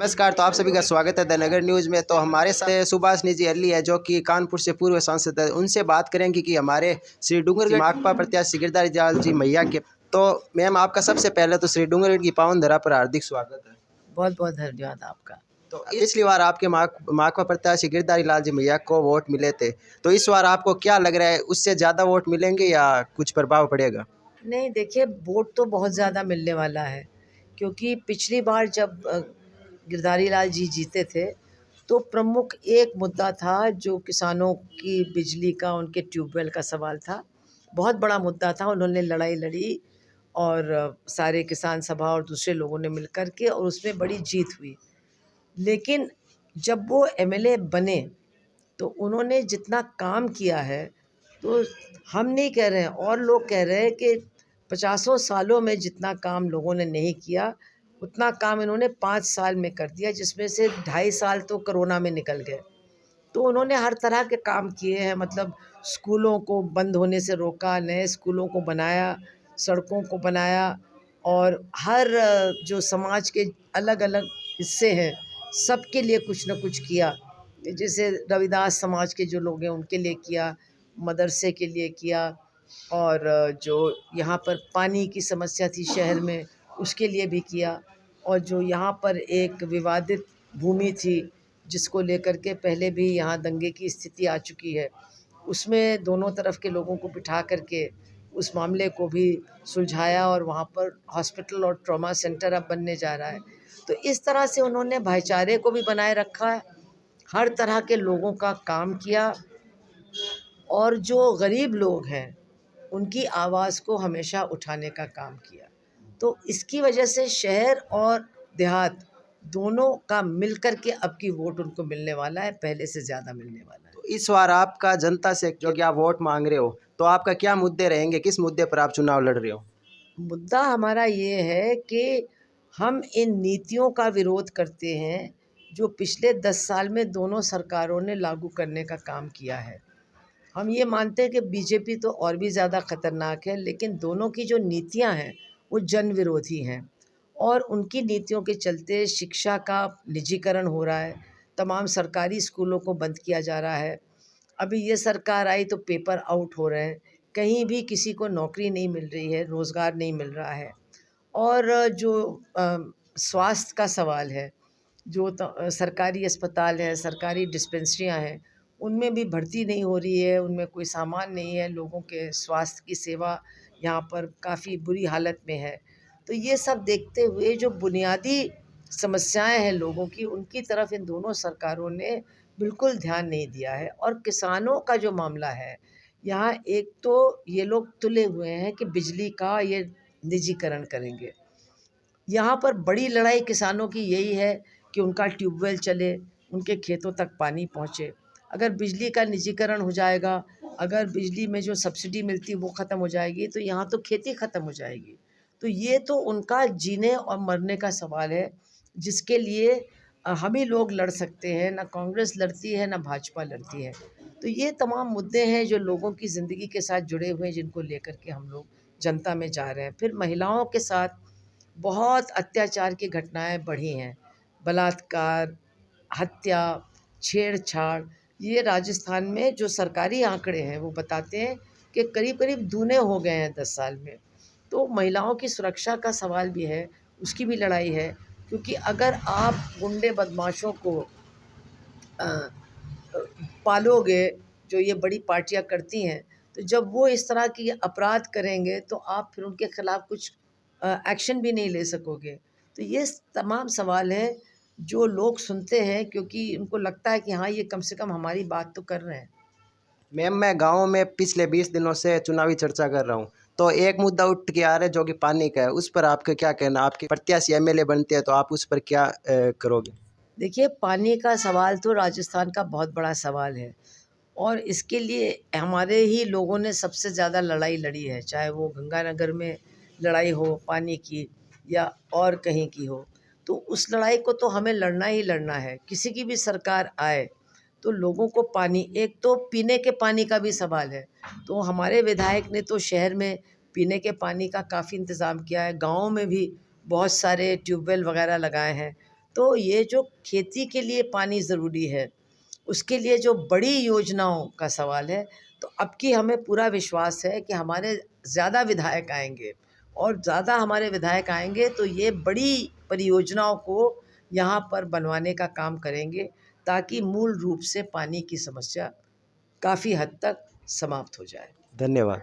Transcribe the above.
नमस्कार। तो आप सभी का स्वागत है द नगर न्यूज़ में। तो हमारे साथ सुभाष निजी अली है जो कि कानपुर से पूर्व सांसद है। उनसे बात करेंगे कि हमारे श्री डूंगरगढ़ माकपा प्रत्याशी गिरधारी लाल जी मैया के। तो मैम, आपका सबसे पहले तो श्री डूंगरगढ़ की पावन धरा पर हार्दिक स्वागत है। बहुत बहुत धन्यवाद आपका। तो पिछली बार आपके माकपा प्रत्याशी गिरधारी लाल जी मैया को वोट मिले थे, तो इस बार आपको क्या लग रहा है, उससे ज़्यादा वोट मिलेंगे या कुछ प्रभाव पड़ेगा? नहीं, देखिए, वोट तो बहुत ज़्यादा मिलने वाला है, क्योंकि पिछली बार जब गिरधारी लाल जी जीते थे तो प्रमुख एक मुद्दा था जो किसानों की बिजली का, उनके ट्यूबवेल का सवाल था। बहुत बड़ा मुद्दा था, उन्होंने लड़ाई लड़ी और सारे किसान सभा और दूसरे लोगों ने मिलकर के, और उसमें बड़ी जीत हुई। लेकिन जब वो एमएलए बने तो उन्होंने जितना काम किया है, तो हम नहीं कह रहे हैं, और लोग कह रहे हैं कि 50 सालों में जितना काम लोगों ने नहीं किया उतना काम इन्होंने 5 साल में कर दिया, जिसमें से 2.5 साल तो कोरोना में निकल गए। तो उन्होंने हर तरह के काम किए हैं, मतलब स्कूलों को बंद होने से रोका, नए स्कूलों को बनाया, सड़कों को बनाया, और हर जो समाज के अलग अलग हिस्से हैं सबके लिए कुछ न कुछ किया। जैसे रविदास समाज के जो लोग हैं उनके लिए किया, मदरसे के लिए किया, और जो यहाँ पर पानी की समस्या थी शहर में उसके लिए भी किया, और जो यहाँ पर एक विवादित भूमि थी जिसको लेकर के पहले भी यहाँ दंगे की स्थिति आ चुकी है, उसमें दोनों तरफ के लोगों को बिठा करके उस मामले को भी सुलझाया, और वहाँ पर हॉस्पिटल और ट्रॉमा सेंटर अब बनने जा रहा है। तो इस तरह से उन्होंने भाईचारे को भी बनाए रखा है, हर तरह के लोगों का काम किया, और जो गरीब लोग हैं उनकी आवाज़ को हमेशा उठाने का काम किया। तो इसकी वजह से शहर और देहात दोनों का मिलकर के अब की वोट उनको मिलने वाला है, पहले से ज़्यादा मिलने वाला है। तो इस बार आपका जनता से जो कि आप वोट मांग रहे हो, तो आपका क्या मुद्दे रहेंगे, किस मुद्दे पर आप चुनाव लड़ रहे हो? मुद्दा हमारा ये है कि हम इन नीतियों का विरोध करते हैं जो पिछले 10 साल में दोनों सरकारों ने लागू करने का काम किया है। हम ये मानते हैं कि बीजेपी तो और भी ज़्यादा ख़तरनाक है, लेकिन दोनों की जो नीतियां हैं वो जन विरोधी हैं, और उनकी नीतियों के चलते शिक्षा का निजीकरण हो रहा है, तमाम सरकारी स्कूलों को बंद किया जा रहा है। अभी ये सरकार आई तो पेपर आउट हो रहे हैं, कहीं भी किसी को नौकरी नहीं मिल रही है, रोज़गार नहीं मिल रहा है। और जो स्वास्थ्य का सवाल है, जो सरकारी अस्पताल है, सरकारी डिस्पेंसरियां हैं, उनमें भी भर्ती नहीं हो रही है, उनमें कोई सामान नहीं है, लोगों के स्वास्थ्य की सेवा यहाँ पर काफ़ी बुरी हालत में है। तो ये सब देखते हुए जो बुनियादी समस्याएं हैं लोगों की, उनकी तरफ इन दोनों सरकारों ने बिल्कुल ध्यान नहीं दिया है। और किसानों का जो मामला है, यहाँ एक तो ये लोग तुले हुए हैं कि बिजली का ये निजीकरण करेंगे। यहाँ पर बड़ी लड़ाई किसानों की यही है कि उनका ट्यूबवेल चले, उनके खेतों तक पानी पहुँचे। अगर बिजली का निजीकरण हो जाएगा, अगर बिजली में जो सब्सिडी मिलती वो ख़त्म हो जाएगी, तो यहाँ तो खेती ख़त्म हो जाएगी। तो ये तो उनका जीने और मरने का सवाल है, जिसके लिए हम ही लोग लड़ सकते हैं, ना कांग्रेस लड़ती है ना भाजपा लड़ती है। तो ये तमाम मुद्दे हैं जो लोगों की ज़िंदगी के साथ जुड़े हुए हैं, जिनको लेकर के हम लोग जनता में जा रहे हैं। फिर महिलाओं के साथ बहुत अत्याचार की घटनाएं बढ़ी हैं, बलात्कार, हत्या, छेड़छाड़। ये राजस्थान में जो सरकारी आंकड़े हैं वो बताते हैं कि करीब करीब दूने हो गए हैं 10 साल में। तो महिलाओं की सुरक्षा का सवाल भी है, उसकी भी लड़ाई है, क्योंकि अगर आप गुंडे बदमाशों को अ, पालोगे, जो ये बड़ी पार्टियां करती हैं, तो जब वो इस तरह की अपराध करेंगे तो आप फिर उनके खिलाफ कुछ एक्शन भी नहीं ले सकोगे। तो ये तमाम सवाल हैं जो लोग सुनते हैं, क्योंकि उनको लगता है कि हाँ, ये कम से कम हमारी बात तो कर रहे हैं। मैम, मैं गाँव में पिछले 20 दिनों से चुनावी चर्चा कर रहा हूँ, तो एक मुद्दा उठ के आ रहा है जो कि पानी का है। उस पर आपका क्या कहना? आपके प्रत्याशी एमएलए बनते हैं तो आप उस पर क्या करोगे? देखिए, पानी का सवाल तो राजस्थान का बहुत बड़ा सवाल है, और इसके लिए हमारे ही लोगों ने सबसे ज़्यादा लड़ाई लड़ी है, चाहे वो गंगानगर में लड़ाई हो पानी की या और कहीं की हो। तो उस लड़ाई को तो हमें लड़ना ही लड़ना है, किसी की भी सरकार आए तो लोगों को पानी, एक तो पीने के पानी का भी सवाल है। तो हमारे विधायक ने तो शहर में पीने के पानी का काफ़ी इंतज़ाम किया है, गाँव में भी बहुत सारे ट्यूबवेल वगैरह लगाए हैं। तो ये जो खेती के लिए पानी ज़रूरी है, उसके लिए जो बड़ी योजनाओं का सवाल है, तो अब की हमें पूरा विश्वास है कि हमारे ज़्यादा विधायक आएंगे, और ज़्यादा हमारे विधायक आएंगे तो ये बड़ी परियोजनाओं को यहाँ पर बनवाने का काम करेंगे, ताकि मूल रूप से पानी की समस्या काफ़ी हद तक समाप्त हो जाए। धन्यवाद।